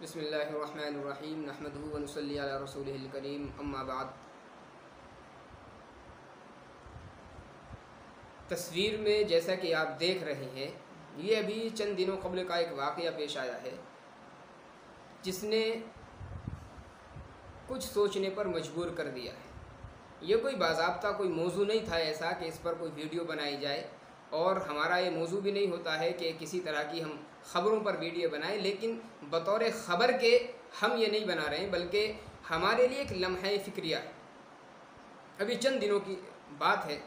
بسم اللہ الرحمن الرحیم نحمدہ و نصلی علی رسولہ الکریم اما بعد۔ تصویر میں جیسا کہ آپ دیکھ رہے ہیں، یہ ابھی چند دنوں قبل کا ایک واقعہ پیش آیا ہے جس نے کچھ سوچنے پر مجبور کر دیا ہے۔ یہ کوئی باضابطہ کوئی موضوع نہیں تھا ایسا کہ اس پر کوئی ویڈیو بنائی جائے، اور ہمارا یہ موضوع بھی نہیں ہوتا ہے کہ کسی طرح کی ہم خبروں پر ویڈیو بنائیں، لیکن بطور خبر کے ہم یہ نہیں بنا رہے ہیں، بلکہ ہمارے لیے ایک لمحہ فکریہ ہے۔ ابھی چند دنوں کی بات ہے،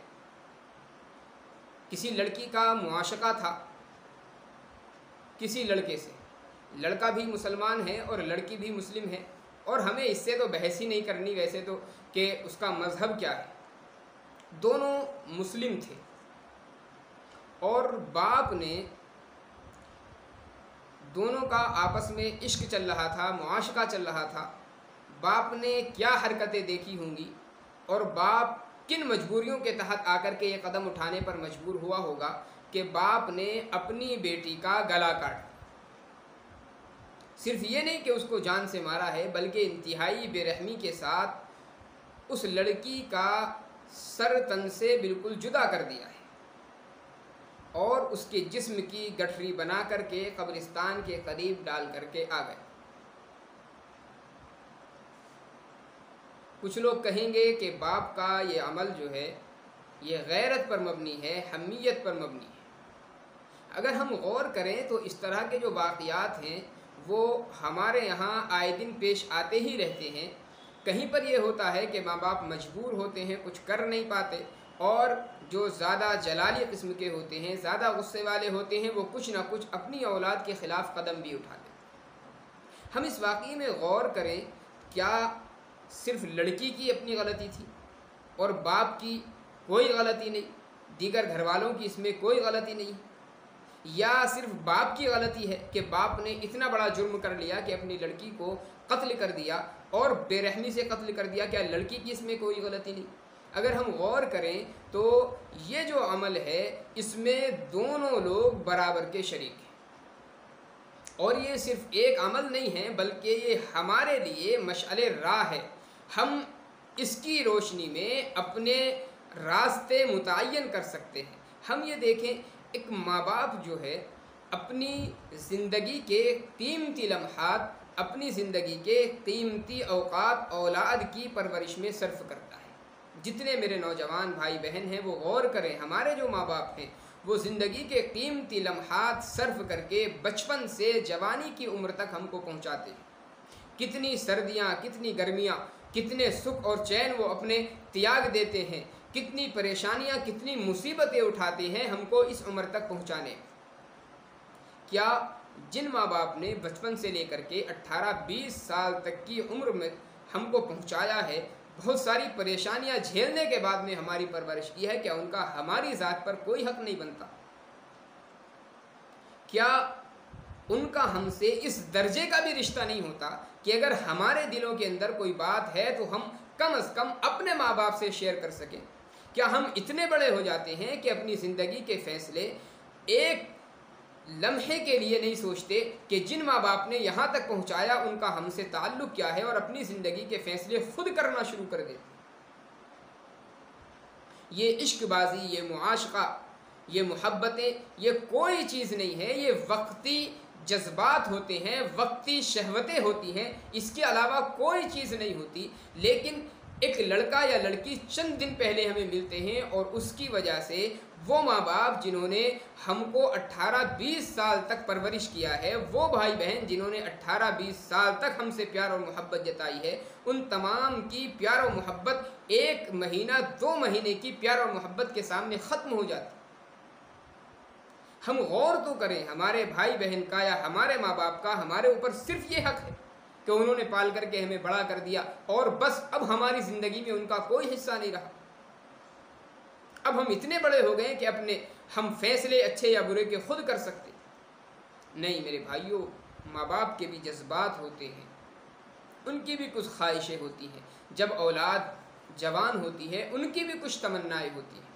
کسی لڑکی کا معاشقہ تھا کسی لڑکے سے۔ لڑکا بھی مسلمان ہے اور لڑکی بھی مسلم ہے، اور ہمیں اس سے تو بحث ہی نہیں کرنی ویسے تو کہ اس کا مذہب کیا ہے۔ دونوں مسلم تھے اور باپ نے دونوں کا آپس میں عشق چل رہا تھا، معاشقہ چل رہا تھا۔ باپ نے کیا حرکتیں دیکھی ہوں گی اور باپ کن مجبوریوں کے تحت آ کر کے یہ قدم اٹھانے پر مجبور ہوا ہوگا کہ باپ نے اپنی بیٹی کا گلا کاٹ دیا۔ صرف یہ نہیں کہ اس کو جان سے مارا ہے، بلکہ انتہائی بے رحمی کے ساتھ اس لڑکی کا سر تن سے بالکل جدا کر دیا ہے اور اس کے جسم کی گٹھری بنا کر کے قبرستان کے قریب ڈال کر کے آ گئے۔ کچھ لوگ کہیں گے کہ باپ کا یہ عمل جو ہے یہ غیرت پر مبنی ہے، حمیت پر مبنی ہے۔ اگر ہم غور کریں تو اس طرح کے جو واقعات ہیں وہ ہمارے یہاں آئے دن پیش آتے ہی رہتے ہیں۔ کہیں پر یہ ہوتا ہے کہ ماں باپ مجبور ہوتے ہیں، کچھ کر نہیں پاتے، اور جو زیادہ جلالی قسم کے ہوتے ہیں، زیادہ غصے والے ہوتے ہیں، وہ کچھ نہ کچھ اپنی اولاد کے خلاف قدم بھی اٹھاتے ہیں۔ ہم اس واقعے میں غور کریں، کیا صرف لڑکی کی اپنی غلطی تھی اور باپ کی کوئی غلطی نہیں، دیگر گھر والوں کی اس میں کوئی غلطی نہیں، یا صرف باپ کی غلطی ہے کہ باپ نے اتنا بڑا جرم کر لیا کہ اپنی لڑکی کو قتل کر دیا اور بے رحمی سے قتل کر دیا؟ کیا لڑکی کی اس میں کوئی غلطی نہیں؟ اگر ہم غور کریں تو یہ جو عمل ہے اس میں دونوں لوگ برابر کے شریک ہیں، اور یہ صرف ایک عمل نہیں ہے بلکہ یہ ہمارے لیے مشعل راہ ہے۔ ہم اس کی روشنی میں اپنے راستے متعین کر سکتے ہیں۔ ہم یہ دیکھیں، ایک ماں باپ جو ہے اپنی زندگی کے قیمتی لمحات، اپنی زندگی کے قیمتی اوقات اولاد کی پرورش میں صرف کرتا ہے۔ جتنے میرے نوجوان بھائی بہن ہیں وہ غور کریں، ہمارے جو ماں باپ ہیں وہ زندگی کے قیمتی لمحات صرف کر کے بچپن سے جوانی کی عمر تک ہم کو پہنچاتے ہیں۔ کتنی سردیاں، کتنی گرمیاں، کتنے سکھ اور چین وہ اپنے تیاگ دیتے ہیں، کتنی پریشانیاں، کتنی مصیبتیں اٹھاتے ہیں ہم کو اس عمر تک پہنچانے۔ کیا جن ماں باپ نے بچپن سے لے کر کے 18-20 سال تک کی عمر میں ہم کو پہنچایا ہے، بہت ساری پریشانیاں جھیلنے کے بعد میں ہماری پرورش کی ہے، کیا ان کا ہماری ذات پر کوئی حق نہیں بنتا؟ کیا ان کا ہم سے اس درجے کا بھی رشتہ نہیں ہوتا کہ اگر ہمارے دلوں کے اندر کوئی بات ہے تو ہم کم از کم اپنے ماں باپ سے شیئر کر سکیں؟ کیا ہم اتنے بڑے ہو جاتے ہیں کہ اپنی زندگی کے فیصلے ایک لمحے کے لیے نہیں سوچتے کہ جن ماں باپ نے یہاں تک پہنچایا ان کا ہم سے تعلق کیا ہے، اور اپنی زندگی کے فیصلے خود کرنا شروع کر دیتے؟ یہ عشق بازی، یہ معاشقہ، یہ محبتیں، یہ کوئی چیز نہیں ہے، یہ وقتی جذبات ہوتے ہیں، وقتی شہوتیں ہوتی ہیں، اس کے علاوہ کوئی چیز نہیں ہوتی۔ لیکن ایک لڑکا یا لڑکی چند دن پہلے ہمیں ملتے ہیں، اور اس کی وجہ سے وہ ماں باپ جنہوں نے ہم کو 18-20 سال تک پرورش کیا ہے، وہ بھائی بہن جنہوں نے 18-20 سال تک ہم سے پیار اور محبت جتائی ہے، ان تمام کی پیار و محبت 1 مہینہ 2 مہینے کی پیار اور محبت کے سامنے ختم ہو جاتی۔ ہم غور تو کریں، ہمارے بھائی بہن کا یا ہمارے ماں باپ کا ہمارے اوپر صرف یہ حق ہے کہ انہوں نے پال کر کے ہمیں بڑا کر دیا، اور بس اب ہماری زندگی میں ان کا کوئی حصہ نہیں رہا۔ اب ہم اتنے بڑے ہو گئے کہ ہم فیصلے اچھے یا برے کے خود کر سکتے۔ نہیں میرے بھائیوں، ماں باپ کے بھی جذبات ہوتے ہیں، ان کی بھی کچھ خواہشیں ہوتی ہیں۔ جب اولاد جوان ہوتی ہے ان کی بھی کچھ تمنائیں ہوتی ہیں۔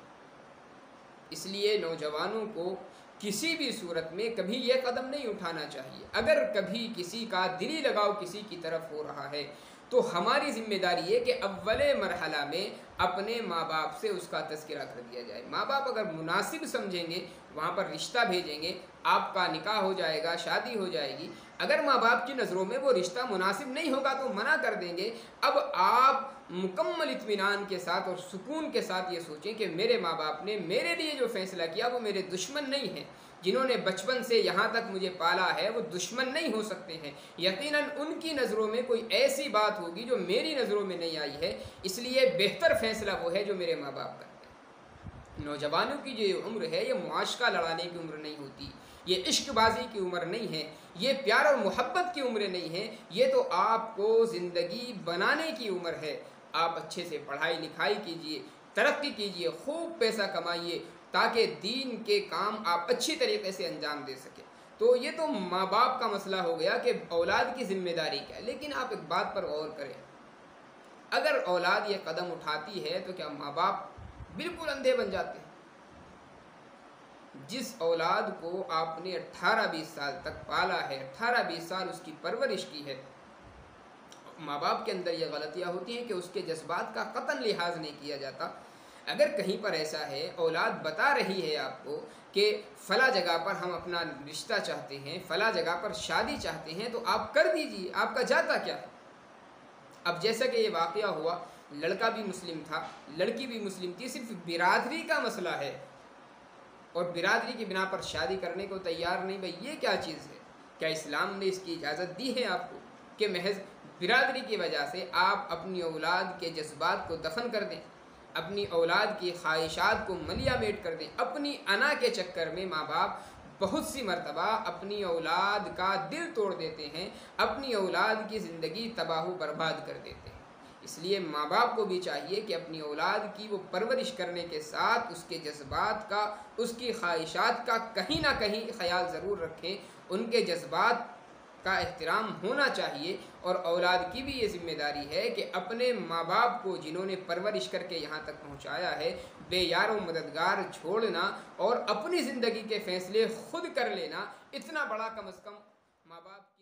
اس لیے نوجوانوں کو کسی بھی صورت میں کبھی یہ قدم نہیں اٹھانا چاہیے۔ اگر کبھی کسی کا دلی لگاؤ کسی کی طرف ہو رہا ہے تو ہماری ذمہ داری ہے کہ اول مرحلہ میں اپنے ماں باپ سے اس کا تذکرہ کر دیا جائے۔ ماں باپ اگر مناسب سمجھیں گے وہاں پر رشتہ بھیجیں گے، آپ کا نکاح ہو جائے گا، شادی ہو جائے گی۔ اگر ماں باپ کی نظروں میں وہ رشتہ مناسب نہیں ہوگا تو منع کر دیں گے۔ اب آپ مکمل اطمینان کے ساتھ اور سکون کے ساتھ یہ سوچیں کہ میرے ماں باپ نے میرے لیے جو فیصلہ کیا وہ میرے دشمن نہیں ہیں۔ جنہوں نے بچپن سے یہاں تک مجھے پالا ہے وہ دشمن نہیں ہو سکتے ہیں۔ یقیناً ان کی نظروں میں کوئی ایسی بات ہوگی جو میری نظروں میں نہیں آئی ہے، اس لیے بہتر فیصلہ وہ ہے جو میرے ماں باپ کرتے ہیں۔ نوجوانوں کی جو یہ عمر ہے یہ معاشقہ لڑانے کی عمر نہیں ہوتی، یہ عشق بازی کی عمر نہیں ہے، یہ پیار اور محبت کی عمریں نہیں ہیں، یہ تو آپ کو زندگی بنانے کی عمر ہے۔ آپ اچھے سے پڑھائی لکھائی کیجئے، ترقی کیجئے، خوب پیسہ کمائیے تاکہ دین کے کام آپ اچھی طریقے سے انجام دے سکیں۔ تو یہ تو ماں باپ کا مسئلہ ہو گیا کہ اولاد کی ذمہ داری کیا ہے۔ لیکن آپ ایک بات پر غور کریں، اگر اولاد یہ قدم اٹھاتی ہے تو کیا ماں باپ بالکل اندھے بن جاتے ہیں؟ جس اولاد کو آپ نے 18-20 سال تک پالا ہے، 18-20 سال اس کی پرورش کی ہے، ماں باپ کے اندر یہ غلطیاں ہوتی ہیں کہ اس کے جذبات کا قطعاً لحاظ نہیں کیا جاتا۔ اگر کہیں پر ایسا ہے، اولاد بتا رہی ہے آپ کو کہ فلاں جگہ پر ہم اپنا رشتہ چاہتے ہیں، فلاں جگہ پر شادی چاہتے ہیں، تو آپ کر دیجئے، آپ کا جاتا کیا ہے؟ اب جیسا کہ یہ واقعہ ہوا، لڑکا بھی مسلم تھا، لڑکی بھی مسلم تھی، صرف برادری کا مسئلہ ہے اور برادری کی بنا پر شادی کرنے کو تیار نہیں۔ بھائی یہ کیا چیز ہے؟ کیا اسلام نے اس کی اجازت دی ہے آپ کو کہ محض برادری کی وجہ سے آپ اپنی اولاد کے جذبات کو دفن کر دیں، اپنی اولاد کی خواہشات کو ملیا میٹ کر دیں؟ اپنی انا کے چکر میں ماں باپ بہت سی مرتبہ اپنی اولاد کا دل توڑ دیتے ہیں، اپنی اولاد کی زندگی تباہ و برباد کر دیتے ہیں۔ اس لیے ماں باپ کو بھی چاہیے کہ اپنی اولاد کی وہ پرورش کرنے کے ساتھ اس کے جذبات کا، اس کی خواہشات کا کہیں نہ کہیں خیال ضرور رکھیں۔ ان کے جذبات کا احترام ہونا چاہیے، اور اولاد کی بھی یہ ذمہ داری ہے کہ اپنے ماں باپ کو جنہوں نے پرورش کر کے یہاں تک پہنچایا ہے بے یار و مددگار چھوڑنا اور اپنی زندگی کے فیصلے خود کر لینا، اتنا بڑا کم از کم ماں باپ